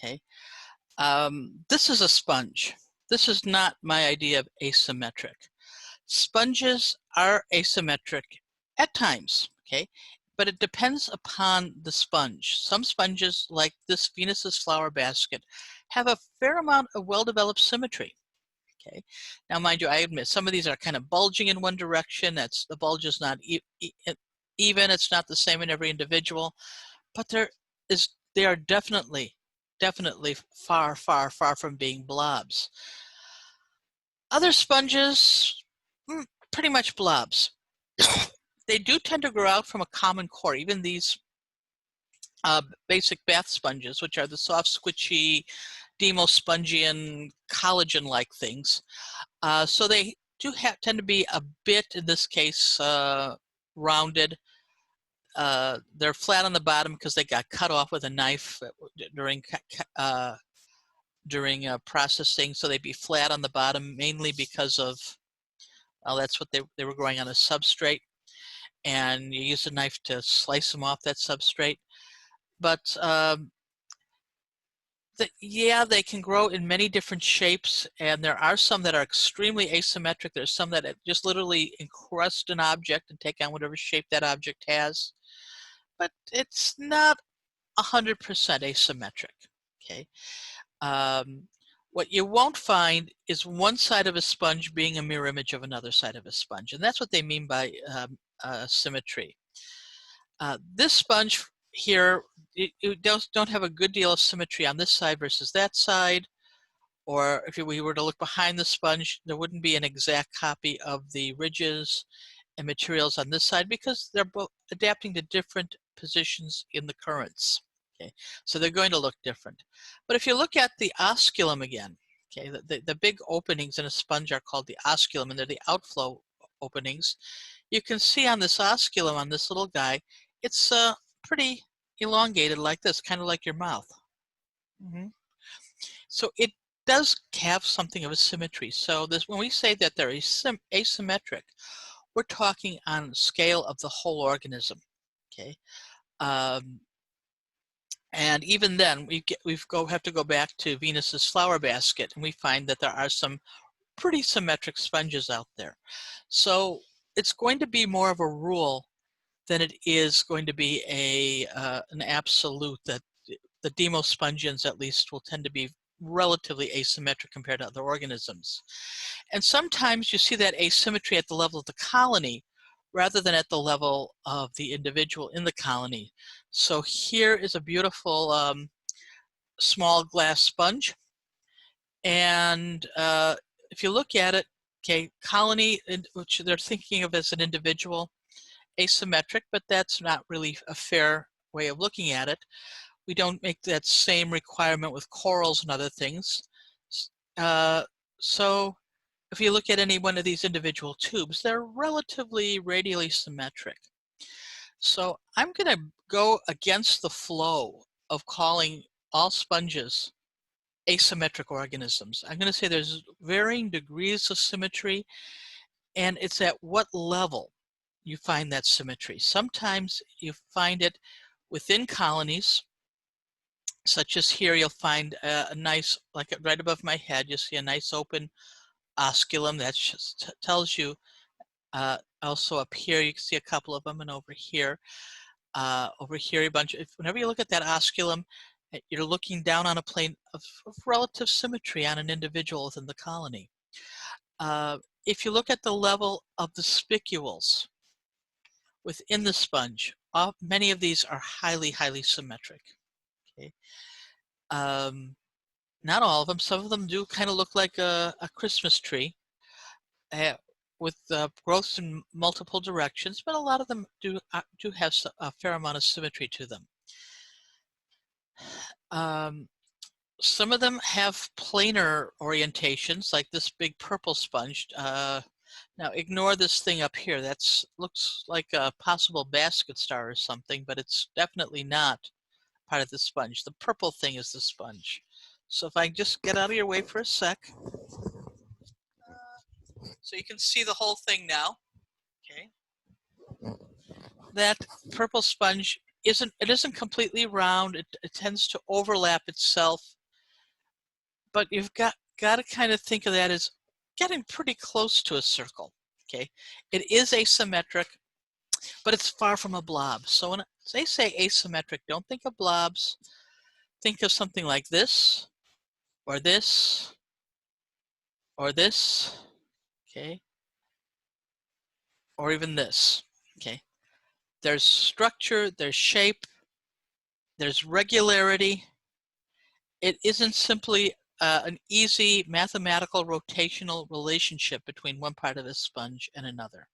Okay. This is a sponge. This is not my idea of asymmetric. Sponges are asymmetric at times, okay? But it depends upon the sponge. Some sponges, like this Venus's flower basket, have a fair amount of well-developed symmetry. Okay. Now, mind you, I admit some of these are kind of bulging in one direction. That's the bulge is not even. It's not the same in every individual, but they are definitely far from being blobs. Other sponges, pretty much blobs. They do tend to grow out from a common core. Even these basic bath sponges, which are the soft, squishy, demospongian, collagen-like things. So they do tend to be a bit, in this case, rounded. They're flat on the bottom because they got cut off with a knife during processing, so they'd be flat on the bottom, mainly because of, well, that's what they were growing on a substrate, and you use a knife to slice them off that substrate. But yeah, they can grow in many different shapes, and there are some that are extremely asymmetric. There's some that just literally encrust an object and take on whatever shape that object has. But it's not 100% asymmetric, okay? What you won't find is one side of a sponge being a mirror image of another side of a sponge, and that's what they mean by symmetry. This sponge here, you don't have a good deal of symmetry on this side versus that side, or if we were to look behind the sponge, there wouldn't be an exact copy of the ridges and materials on this side because they're both adapting to different positions in the currents. Okay, so they're going to look different. But if you look at the osculum again, okay, the big openings in a sponge are called the osculum, and they're the outflow openings. You can see on this osculum, on this little guy, it's pretty elongated like this, kind of like your mouth. So it does have something of a symmetry. So this, when we say that they're asymmetric, we're talking on scale of the whole organism, okay? And even then, we have to go back to Venus's flower basket, and we find that there are some pretty symmetric sponges out there. So it's going to be more of a rule than it is going to be an absolute, that the demospongians at least will tend to be relatively asymmetric compared to other organisms. And sometimes you see that asymmetry at the level of the colony rather than at the level of the individual in the colony. So here is a beautiful small glass sponge. And if you look at it, okay, colony, which they're thinking of as an individual, asymmetric, but that's not really a fair way of looking at it. We don't make that same requirement with corals and other things. So if you look at any one of these individual tubes, they're relatively radially symmetric. So I'm going to go against the flow of calling all sponges asymmetric organisms. I'm going to say there's varying degrees of symmetry, and it's at what level you find that symmetry. Sometimes you find it within colonies, such as here. You'll find a nice, like right above my head, you'll see a nice open osculum. That just tells you, also up here, you can see a couple of them, and over here a bunch. Whenever you look at that osculum, you're looking down on a plane of relative symmetry on an individual within the colony. If you look at the level of the spicules within the sponge, many of these are highly symmetric. Okay. Not all of them. Some of them do kind of look like a Christmas tree with growths in multiple directions, but a lot of them do have a fair amount of symmetry to them. Some of them have planar orientations, like this big purple sponge. Now ignore this thing up here. That looks like a possible basket star or something, but it's definitely not part of the sponge. The purple thing is the sponge. So if I just get out of your way for a sec. So you can see the whole thing now, okay? That purple sponge isn't completely round. It tends to overlap itself, but you've got to kind of think of that as getting pretty close to a circle. Okay, it is asymmetric, but it's far from a blob. So when they say asymmetric, don't think of blobs. Think of something like this, or this, or this, okay, or even this, okay. There's structure, there's shape, there's regularity. It isn't simply an easy mathematical rotational relationship between one part of a sponge and another.